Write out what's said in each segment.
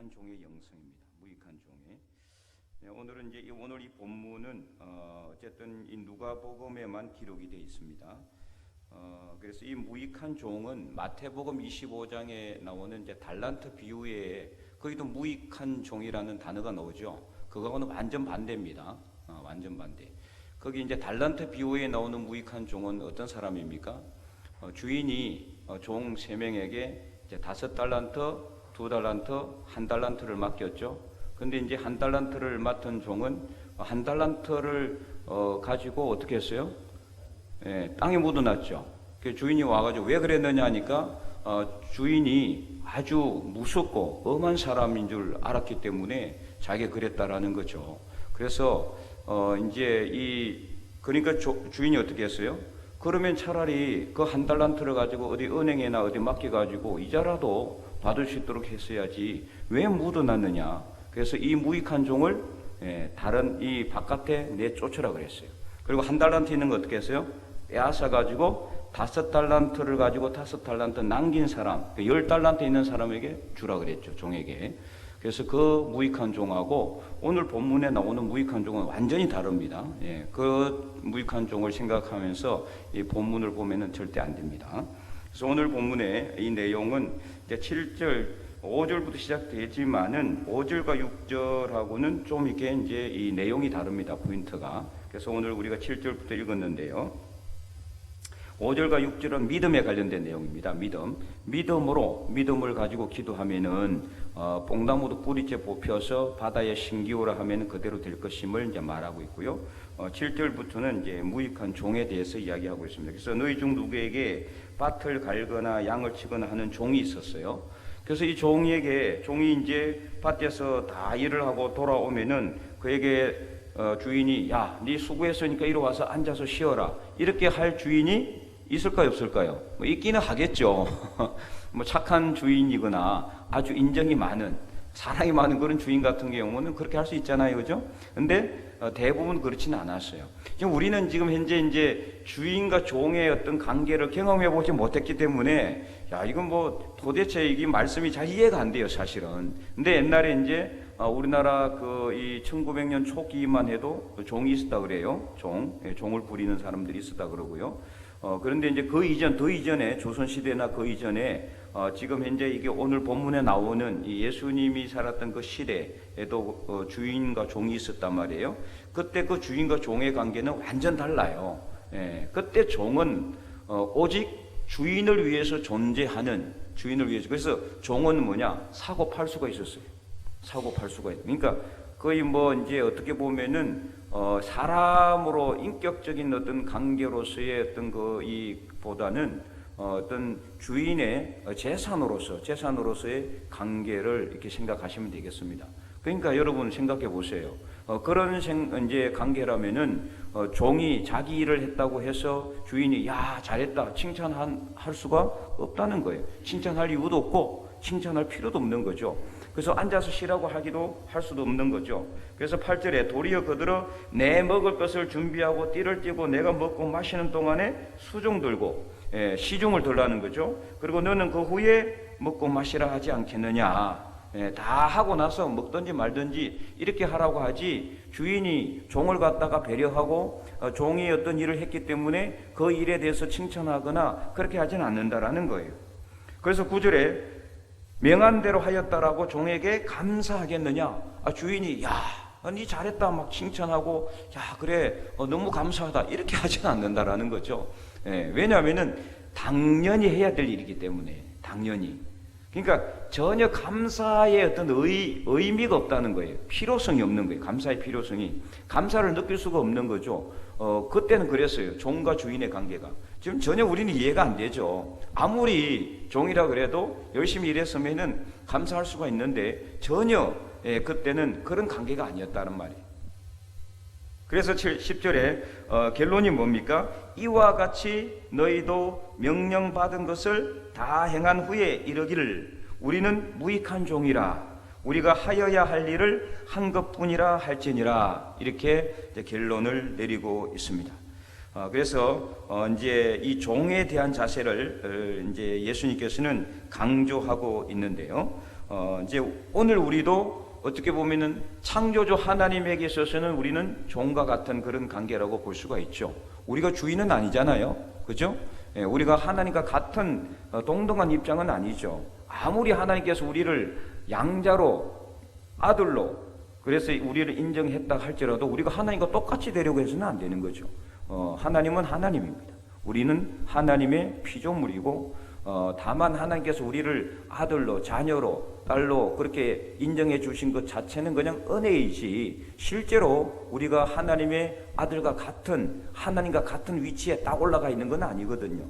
무익한 종의 영성입니다. 무익한 종의. 네, 오늘은 이제 오늘 이 본문은 어쨌든 이 누가복음에만 기록이 되어 있습니다. 그래서 이 무익한 종은 마태복음 25장에 나오는 이제 달란트 비유에 거기도 무익한 종이라는 단어가 나오죠. 그거하고는 완전 반대입니다. 완전 반대. 거기 이제 달란트 비유에 나오는 무익한 종은 어떤 사람입니까? 주인이 종 3명에게 이제 5달란트, 2달란트, 1달란트를 맡겼죠. 근데 이제 1달란트를 맡은 종은 1달란트를 가지고 어떻게 했어요? 땅에 묻어놨죠. 그 주인이 와가지고 왜 그랬느냐 하니까 주인이 아주 무섭고 엄한 사람인 줄 알았기 때문에 자기가 그랬다라는 거죠. 그래서 이제 그러니까 주인이 어떻게 했어요? 그러면 차라리 그 1달란트를 가지고 어디 은행에나 어디 맡겨가지고 이자라도 받을 수 있도록 했어야지 왜 묻어놨느냐. 그래서 이 무익한 종을 다른 이 바깥에 내쫓으라 그랬어요. 그리고 1달란트 있는 거 어떻게 했어요? 빼앗아 가지고 5달란트를 가지고 5달란트 남긴 사람, 10달란트 있는 사람에게 주라 그랬죠. 종에게. 그래서 그 무익한 종하고 오늘 본문에 나오는 무익한 종은 완전히 다릅니다. 그 무익한 종을 생각하면서 이 본문을 보면은 절대 안 됩니다. 그래서 오늘 본문의 이 내용은 이제 7절, 5절부터 시작되지만은 5절과 6절하고는 좀 이렇게 이제 이 내용이 다릅니다. 포인트가. 그래서 오늘 우리가 7절부터 읽었는데요. 5절과 6절은 믿음에 관련된 내용입니다. 믿음을 가지고 기도하면은 뽕나무도 뿌리째 뽑혀서 바다에 신기오라 하면 그대로 될 것임을 이제 말하고 있고요. 7절부터는 이제 무익한 종에 대해서 이야기하고 있습니다. 그래서 너희 중 누구에게 밭을 갈거나 양을 치거나 하는 종이 있었어요. 그래서 이 종이 이제 밭에서 다 일을 하고 돌아오면은 그에게 주인이 야, 네 수고했으니까 이리 와서 앉아서 쉬어라. 이렇게 할 주인이 있을까요, 없을까요? 뭐 있기는 하겠죠. 뭐 착한 주인이거나 아주 인정이 많은, 사랑이 많은 그런 주인 같은 경우는 그렇게 할 수 있잖아요, 그죠? 근데 대부분 그렇지는 않았어요. 지금 우리는 지금 현재 이제 주인과 종의 어떤 관계를 경험해 보지 못했기 때문에 야, 이건 뭐 도대체 이 말씀이 잘 이해가 안 돼요, 사실은. 근데 옛날에 이제 우리나라 이 1900년 초기만 해도 종이 있었다 그래요. 종을 부리는 사람들이 있었다 그러고요. 그런데 이제 그 이전, 더 이전에 조선시대나 그 이전에 지금 현재 이게 오늘 본문에 나오는 이 예수님이 살았던 그 시대에도 주인과 종이 있었단 말이에요. 그때 그 주인과 종의 관계는 완전 달라요. 그때 종은 오직 주인을 위해서 존재하는 주인을 위해서. 그래서 종은 뭐냐? 사고 팔 수가 있었어요. 사고 팔 수가 있어요. 그러니까 거의 뭐 이제 어떻게 보면은 사람으로 인격적인 어떤 관계로서의 어떤 보다는 어떤 주인의 재산으로서의 관계를 이렇게 생각하시면 되겠습니다. 그러니까 여러분 생각해 보세요. 그런 이제 관계라면은 종이 자기 일을 했다고 해서 주인이 야 잘했다 칭찬할 수가 없다는 거예요. 칭찬할 이유도 없고 칭찬할 필요도 없는 거죠. 그래서 앉아서 쉬라고 하기도 할 수도 없는 거죠. 그래서 8절에 도리어 그들어 내 먹을 것을 준비하고 띠를 띠고 내가 먹고 마시는 동안에 수종 들고 시중을 들라는 거죠. 그리고 너는 그 후에 먹고 마시라 하지 않겠느냐. 다 하고 나서 먹든지 말든지 이렇게 하라고 하지 주인이 종을 갖다가 배려하고 종이 어떤 일을 했기 때문에 그 일에 대해서 칭찬하거나 그렇게 하지는 않는다라는 거예요. 그래서 9절에 명한 대로 하였다라고 종에게 감사하겠느냐? 주인이 야, 니 잘했다 막 칭찬하고 야 그래 너무 감사하다 이렇게 하지는 않는다라는 거죠. 왜냐하면은 당연히 해야 될 일이기 때문에 당연히. 그러니까 전혀 감사의 어떤 의미가 없다는 거예요. 필요성이 없는 거예요. 감사의 필요성이. 감사를 느낄 수가 없는 거죠. 그때는 그랬어요. 종과 주인의 관계가. 지금 전혀 우리는 이해가 안 되죠. 아무리 종이라 그래도 열심히 일했으면은 감사할 수가 있는데 전혀 그때는 그런 관계가 아니었다는 말이에요. 그래서 10절에 결론이 뭡니까? 이와 같이 너희도 명령받은 것을 다 행한 후에 이르기를 우리는 무익한 종이라 우리가 하여야 할 일을 한 것뿐이라 할지니라 이렇게 이제 결론을 내리고 있습니다. 그래서 이제 이 종에 대한 자세를 이제 예수님께서는 강조하고 있는데요. 이제 오늘 우리도 어떻게 보면은 창조주 하나님에게 있어서는 우리는 종과 같은 그런 관계라고 볼 수가 있죠. 우리가 주인은 아니잖아요, 그죠? 우리가 하나님과 같은 동등한 입장은 아니죠. 아무리 하나님께서 우리를 양자로 아들로 그래서 우리를 인정했다 할지라도 우리가 하나님과 똑같이 되려고 해서는 안 되는 거죠. 하나님은 하나님입니다. 우리는 하나님의 피조물이고 다만 하나님께서 우리를 아들로 자녀로 딸로 그렇게 인정해 주신 것 자체는 그냥 은혜이지 실제로 우리가 하나님의 아들과 같은 하나님과 같은 위치에 딱 올라가 있는 건 아니거든요.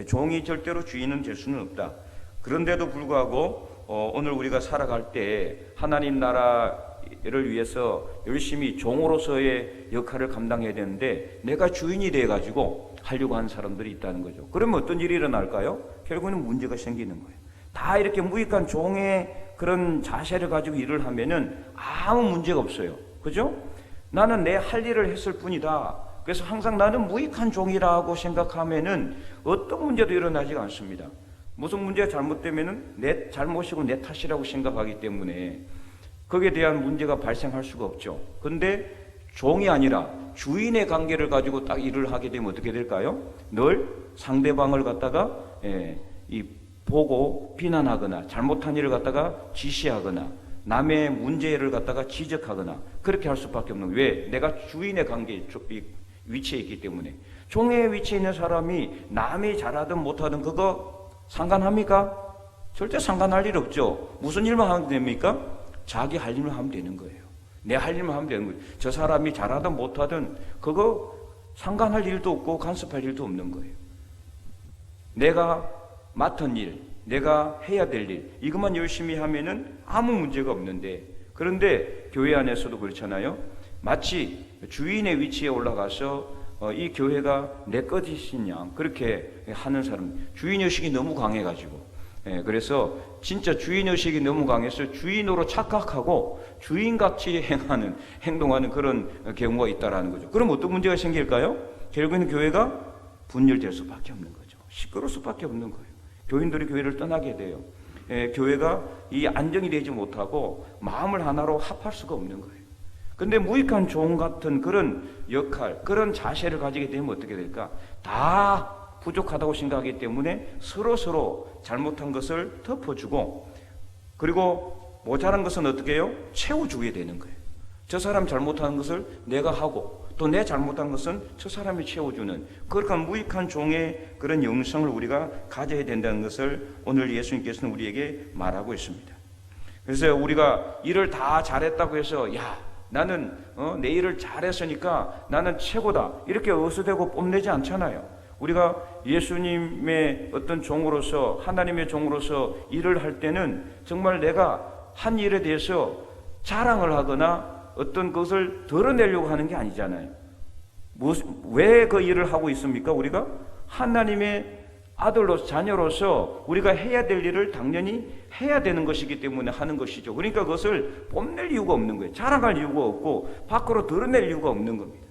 종이 절대로 주인은 될 수는 없다. 그런데도 불구하고 오늘 우리가 살아갈 때 하나님 나라를 위해서 열심히 종으로서의 역할을 감당해야 되는데 내가 주인이 돼가지고 하려고 하는 사람들이 있다는 거죠. 그러면 어떤 일이 일어날까요? 결국에는 문제가 생기는 거예요. 다 이렇게 무익한 종의 그런 자세를 가지고 일을 하면은 아무 문제가 없어요. 그죠? 나는 내 할 일을 했을 뿐이다. 그래서 항상 나는 무익한 종이라고 생각하면은 어떤 문제도 일어나지가 않습니다. 무슨 문제가 잘못되면은 내 잘못이고 내 탓이라고 생각하기 때문에 거기에 대한 문제가 발생할 수가 없죠. 근데 종이 아니라 주인의 관계를 가지고 딱 일을 하게 되면 어떻게 될까요? 늘 상대방을 갖다가 보고 비난하거나 잘못한 일을 갖다가 지시하거나 남의 문제를 갖다가 지적하거나 그렇게 할 수밖에 없는 거예요. 왜? 내가 주인의 관계 위치에 있기 때문에. 종의 위치에 있는 사람이 남이 잘하든 못하든 그거 상관합니까? 절대 상관할 일 없죠. 무슨 일만 하면 됩니까? 자기 할 일만 하면 되는 거예요. 내 할 일만 하면 되는 거예요. 저 사람이 잘하든 못하든 그거 상관할 일도 없고 간섭할 일도 없는 거예요. 내가 맡은 일, 내가 해야 될 일, 이것만 열심히 하면은 아무 문제가 없는데, 그런데 교회 안에서도 그렇잖아요. 마치 주인의 위치에 올라가서 이 교회가 내 것이신 양 그렇게 하는 사람, 주인의식이 너무 강해가지고, 그래서 진짜 주인의식이 너무 강해서 주인으로 착각하고 주인같이 행동하는 그런 경우가 있다라는 거죠. 그럼 어떤 문제가 생길까요? 결국에는 교회가 분열될 수밖에 없는 거죠. 시끄러울 수밖에 없는 거예요. 교인들이 교회를 떠나게 돼요. 교회가 이 안정이 되지 못하고 마음을 하나로 합할 수가 없는 거예요. 근데 무익한 종 같은 그런 역할, 그런 자세를 가지게 되면 어떻게 될까? 다 부족하다고 생각하기 때문에 서로 잘못한 것을 덮어주고, 그리고 모자란 것은 어떻게 해요? 채워주게 되는 거예요. 저 사람 잘못한 것을 내가 하고 또 내 잘못한 것은 저 사람이 채워주는 그러한 무익한 종의 그런 영성을 우리가 가져야 된다는 것을 오늘 예수님께서는 우리에게 말하고 있습니다. 그래서 우리가 일을 다 잘했다고 해서 야 나는 내 일을 잘했으니까 나는 최고다 이렇게 어수대고 뽐내지 않잖아요. 우리가 예수님의 어떤 종으로서 하나님의 종으로서 일을 할 때는 정말 내가 한 일에 대해서 자랑을 하거나 어떤 것을 드러내려고 하는 게 아니잖아요. 왜 그 일을 하고 있습니까? 우리가 하나님의 아들로서 자녀로서 우리가 해야 될 일을 당연히 해야 되는 것이기 때문에 하는 것이죠. 그러니까 그것을 뽐낼 이유가 없는 거예요. 자랑할 이유가 없고 밖으로 드러낼 이유가 없는 겁니다.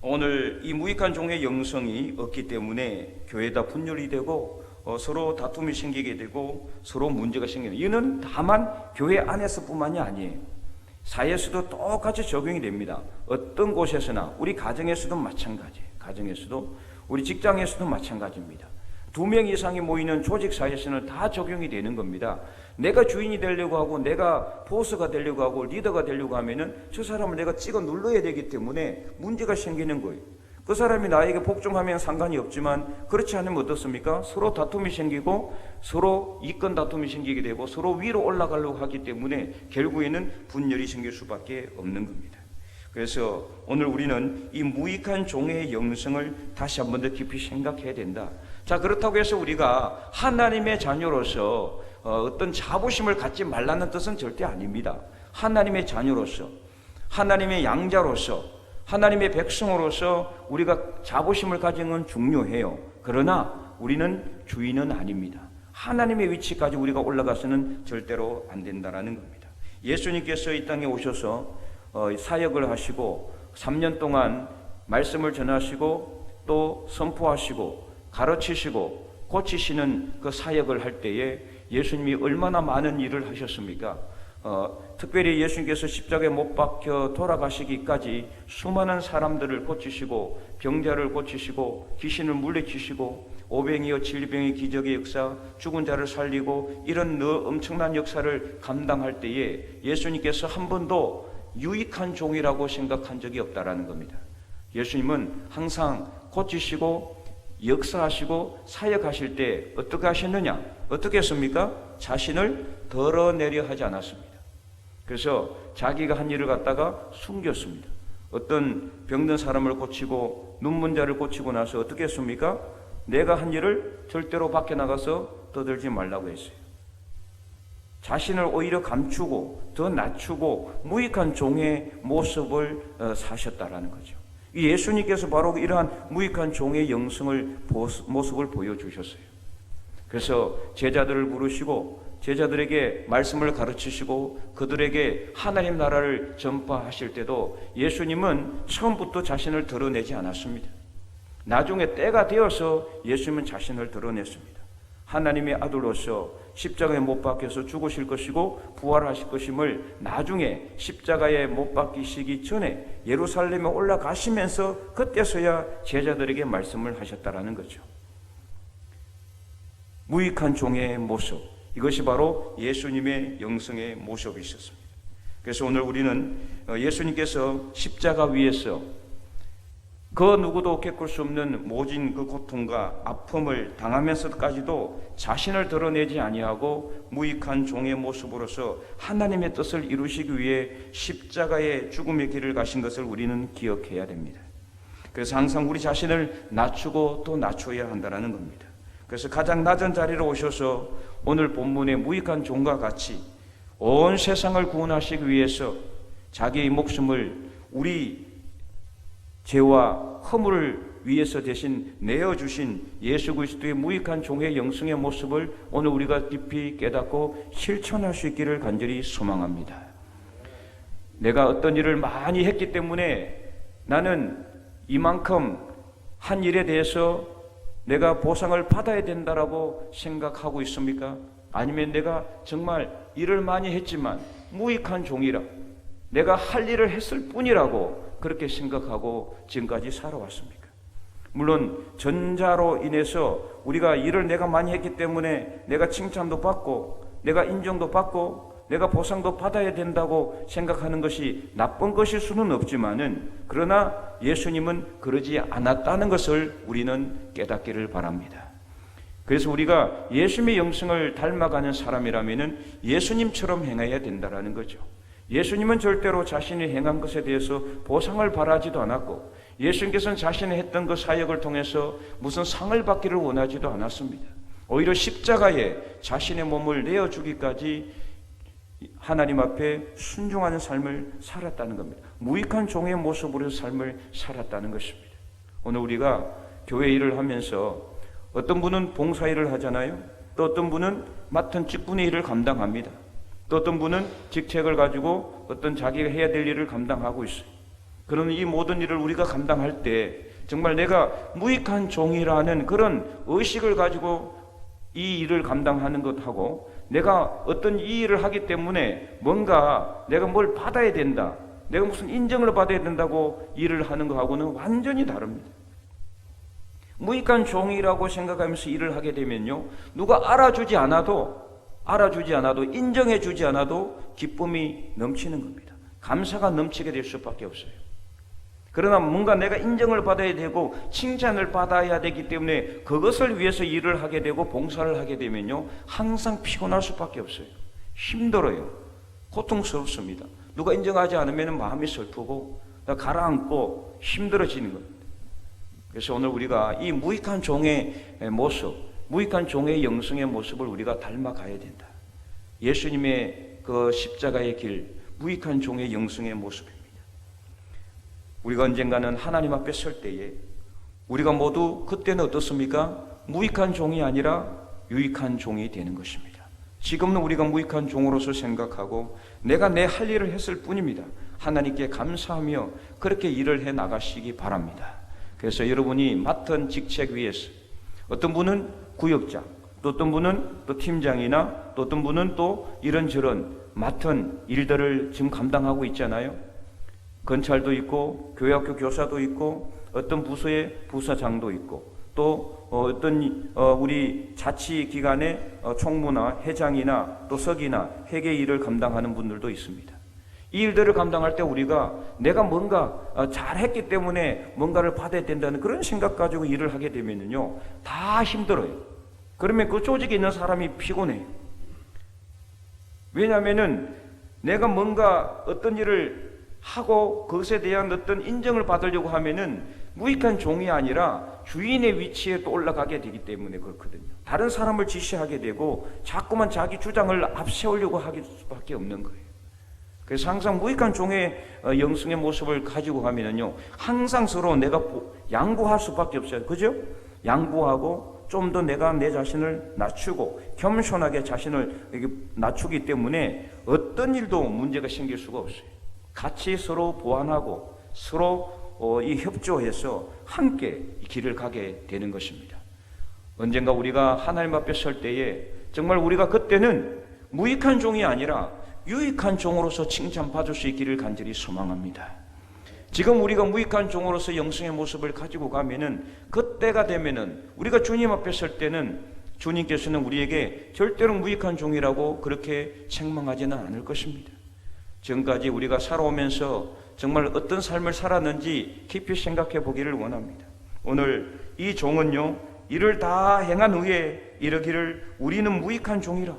오늘 이 무익한 종의 영성이 없기 때문에 교회다 분열이 되고 서로 다툼이 생기게 되고 서로 문제가 생기는, 이는 다만 교회 안에서뿐만이 아니에요. 사회에서도 똑같이 적용이 됩니다. 어떤 곳에서나, 우리 가정에서도 마찬가지예요. 가정에서도, 우리 직장에서도 마찬가지입니다. 2명 이상이 모이는 조직 사회에서는 다 적용이 되는 겁니다. 내가 주인이 되려고 하고 내가 보스가 되려고 하고 리더가 되려고 하면은 저 사람을 내가 찍어 눌러야 되기 때문에 문제가 생기는 거예요. 그 사람이 나에게 복종하면 상관이 없지만 그렇지 않으면 어떻습니까? 서로 다툼이 생기고 서로 이권 다툼이 생기게 되고 서로 위로 올라가려고 하기 때문에 결국에는 분열이 생길 수밖에 없는 겁니다. 그래서 오늘 우리는 이 무익한 종의 영성을 다시 한 번 더 깊이 생각해야 된다. 자, 그렇다고 해서 우리가 하나님의 자녀로서 어떤 자부심을 갖지 말라는 뜻은 절대 아닙니다. 하나님의 자녀로서, 하나님의 양자로서, 하나님의 백성으로서 우리가 자부심을 가지는 건 중요해요. 그러나 우리는 주인은 아닙니다. 하나님의 위치까지 우리가 올라가서는 절대로 안 된다라는 겁니다. 예수님께서 이 땅에 오셔서 사역을 하시고 3년 동안 말씀을 전하시고 또 선포하시고 가르치시고 고치시는 그 사역을 할 때에 예수님이 얼마나 많은 일을 하셨습니까? 특별히 예수님께서 십자가에 못 박혀 돌아가시기까지 수많은 사람들을 고치시고 병자를 고치시고 귀신을 물리치시고 오병이어 질병의 기적의 역사, 죽은 자를 살리고 이런 엄청난 역사를 감당할 때에 예수님께서 한 번도 유익한 종이라고 생각한 적이 없다라는 겁니다. 예수님은 항상 고치시고 역사하시고 사역하실 때 어떻게 하셨느냐? 어떻게 했습니까? 자신을 덜어내려 하지 않았습니다. 그래서 자기가 한 일을 갖다가 숨겼습니다. 어떤 병든 사람을 고치고 눈먼 자를 고치고 나서 어떻게 했습니까? 내가 한 일을 절대로 밖에 나가서 떠들지 말라고 했어요. 자신을 오히려 감추고 더 낮추고 무익한 종의 모습을 사셨다라는 거죠. 예수님께서 바로 이러한 무익한 종의 모습을 보여주셨어요. 그래서 제자들을 부르시고 제자들에게 말씀을 가르치시고 그들에게 하나님 나라를 전파하실 때도 예수님은 처음부터 자신을 드러내지 않았습니다. 나중에 때가 되어서 예수님은 자신을 드러냈습니다. 하나님의 아들로서 십자가에 못 박혀서 죽으실 것이고 부활하실 것임을 나중에 십자가에 못 박히시기 전에 예루살렘에 올라가시면서 그때서야 제자들에게 말씀을 하셨다라는 거죠. 무익한 종의 모습, 이것이 바로 예수님의 영성의 모습이셨습니다. 그래서 오늘 우리는 예수님께서 십자가 위에서 그 누구도 겪을 수 없는 모진 그 고통과 아픔을 당하면서까지도 자신을 드러내지 아니하고 무익한 종의 모습으로서 하나님의 뜻을 이루시기 위해 십자가의 죽음의 길을 가신 것을 우리는 기억해야 됩니다. 그래서 항상 우리 자신을 낮추고 또 낮춰야 한다는 겁니다. 그래서 가장 낮은 자리로 오셔서 오늘 본문의 무익한 종과 같이 온 세상을 구원하시기 위해서 자기의 목숨을 우리 죄와 허물을 위해서 대신 내어주신 예수 그리스도의 무익한 종의 영성의 모습을 오늘 우리가 깊이 깨닫고 실천할 수 있기를 간절히 소망합니다. 내가 어떤 일을 많이 했기 때문에 나는 이만큼 한 일에 대해서 내가 보상을 받아야 된다라고 생각하고 있습니까? 아니면 내가 정말 일을 많이 했지만 무익한 종이라 내가 할 일을 했을 뿐이라고 그렇게 생각하고 지금까지 살아왔습니까? 물론 전자로 인해서 우리가 일을 내가 많이 했기 때문에 내가 칭찬도 받고 내가 인정도 받고 내가 보상도 받아야 된다고 생각하는 것이 나쁜 것일 수는 없지만은 그러나 예수님은 그러지 않았다는 것을 우리는 깨닫기를 바랍니다. 그래서 우리가 예수님의 영성을 닮아가는 사람이라면은 예수님처럼 행해야 된다라는 거죠. 예수님은 절대로 자신이 행한 것에 대해서 보상을 바라지도 않았고 예수님께서는 자신이 했던 그 사역을 통해서 무슨 상을 받기를 원하지도 않았습니다. 오히려 십자가에 자신의 몸을 내어주기까지 하나님 앞에 순종하는 삶을 살았다는 겁니다. 무익한 종의 모습으로 삶을 살았다는 것입니다. 오늘 우리가 교회 일을 하면서 어떤 분은 봉사일을 하잖아요. 또 어떤 분은 맡은 직분의 일을 감당합니다. 또 어떤 분은 직책을 가지고 어떤 자기가 해야 될 일을 감당하고 있어요. 그러는 이 모든 일을 우리가 감당할 때 정말 내가 무익한 종이라는 그런 의식을 가지고 이 일을 감당하는 것하고 내가 어떤 이 일을 하기 때문에 뭔가 내가 뭘 받아야 된다, 내가 무슨 인정을 받아야 된다고 일을 하는 것하고는 완전히 다릅니다. 무익한 종이라고 생각하면서 일을 하게 되면요, 누가 알아주지 않아도 인정해주지 않아도 기쁨이 넘치는 겁니다. 감사가 넘치게 될 수밖에 없어요. 그러나 뭔가 내가 인정을 받아야 되고 칭찬을 받아야 되기 때문에 그것을 위해서 일을 하게 되고 봉사를 하게 되면요, 항상 피곤할 수밖에 없어요. 힘들어요. 고통스럽습니다. 누가 인정하지 않으면 마음이 슬프고 가라앉고 힘들어지는 겁니다. 그래서 오늘 우리가 이 무익한 종의 모습, 무익한 종의 영성의 모습을 우리가 닮아가야 된다. 예수님의 그 십자가의 길, 무익한 종의 영성의 모습입니다. 우리가 언젠가는 하나님 앞에 설 때에 우리가 모두 그때는 어떻습니까? 무익한 종이 아니라 유익한 종이 되는 것입니다. 지금은 우리가 무익한 종으로서 생각하고 내가 내 할 일을 했을 뿐입니다. 하나님께 감사하며 그렇게 일을 해 나가시기 바랍니다. 그래서 여러분이 맡은 직책 위에서 어떤 분은 구역장, 또 어떤 분은 또 팀장이나 또 어떤 분은 또 이런저런 맡은 일들을 지금 감당하고 있잖아요. 건찰도 있고 교회학교 교사도 있고 어떤 부서의 부서장도 있고 또 어떤 우리 자치기관의 총무나 회장이나 또 서기나 회계 일을 감당하는 분들도 있습니다. 이 일들을 감당할 때 우리가 내가 뭔가 잘했기 때문에 뭔가를 받아야 된다는 그런 생각 가지고 일을 하게 되면요 다 힘들어요. 그러면 그 조직에 있는 사람이 피곤해요. 왜냐하면은 내가 뭔가 어떤 일을 하고 그것에 대한 어떤 인정을 받으려고 하면은 무익한 종이 아니라 주인의 위치에 또 올라가게 되기 때문에 그렇거든요. 다른 사람을 지시하게 되고 자꾸만 자기 주장을 앞세우려고 하기 수밖에 없는 거예요. 그래서 항상 무익한 종의 영성의 모습을 가지고 가면은요 항상 서로 내가 양보할 수밖에 없어요. 그죠? 양보하고 좀 더 내가 내 자신을 낮추고 겸손하게 자신을 낮추기 때문에 어떤 일도 문제가 생길 수가 없어요. 같이 서로 보완하고 서로 이 협조해서 함께 이 길을 가게 되는 것입니다. 언젠가 우리가 하나님 앞에 설 때에 정말 우리가 그때는 무익한 종이 아니라 유익한 종으로서 칭찬받을 수 있기를 간절히 소망합니다. 지금 우리가 무익한 종으로서 영성의 모습을 가지고 가면은 그때가 되면은 우리가 주님 앞에 설 때는 주님께서는 우리에게 절대로 무익한 종이라고 그렇게 책망하지는 않을 것입니다. 지금까지 우리가 살아오면서 정말 어떤 삶을 살았는지 깊이 생각해 보기를 원합니다. 오늘 이 종은요 이를 다 행한 후에 이르기를 우리는 무익한 종이라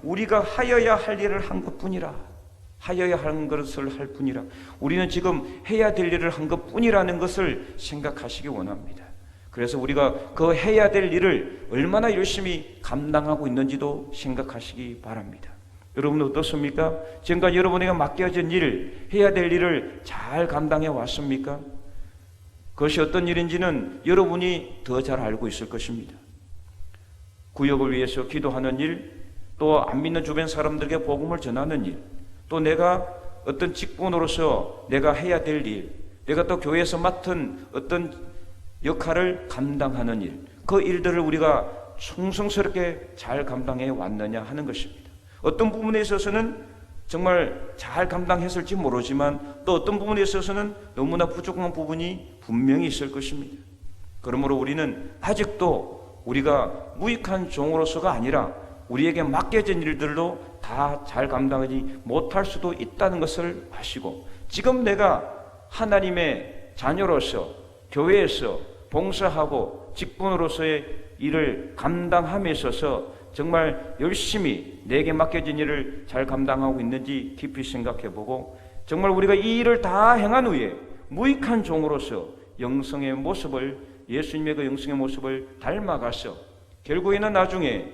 우리가 하여야 할 일을 한 것뿐이라 하여야 하는 것을 할 뿐이라 우리는 지금 해야 될 일을 한 것뿐이라는 것을 생각하시기 원합니다. 그래서 우리가 그 해야 될 일을 얼마나 열심히 감당하고 있는지도 생각하시기 바랍니다. 여러분 어떻습니까? 지금까지 여러분에게 맡겨진 일, 해야 될 일을 잘 감당해 왔습니까? 그것이 어떤 일인지는 여러분이 더 잘 알고 있을 것입니다. 구역을 위해서 기도하는 일, 또 안 믿는 주변 사람들에게 복음을 전하는 일, 또 내가 어떤 직분으로서 내가 해야 될 일, 내가 또 교회에서 맡은 어떤 역할을 감당하는 일, 그 일들을 우리가 충성스럽게 잘 감당해 왔느냐 하는 것입니다. 어떤 부분에 있어서는 정말 잘 감당했을지 모르지만 또 어떤 부분에 있어서는 너무나 부족한 부분이 분명히 있을 것입니다. 그러므로 우리는 아직도 우리가 무익한 종으로서가 아니라 우리에게 맡겨진 일들로 다 잘 감당하지 못할 수도 있다는 것을 아시고 지금 내가 하나님의 자녀로서 교회에서 봉사하고 직분으로서의 일을 감당함에 있어서 정말 열심히 내게 맡겨진 일을 잘 감당하고 있는지 깊이 생각해보고 정말 우리가 이 일을 다 행한 후에 무익한 종으로서 영성의 모습을 예수님의 그 영성의 모습을 닮아가서 결국에는 나중에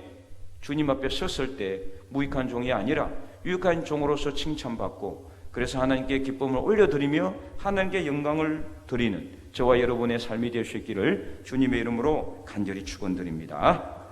주님 앞에 섰을 때 무익한 종이 아니라 유익한 종으로서 칭찬받고 그래서 하나님께 기쁨을 올려드리며 하나님께 영광을 드리는 저와 여러분의 삶이 될 수 있기를 주님의 이름으로 간절히 축원드립니다.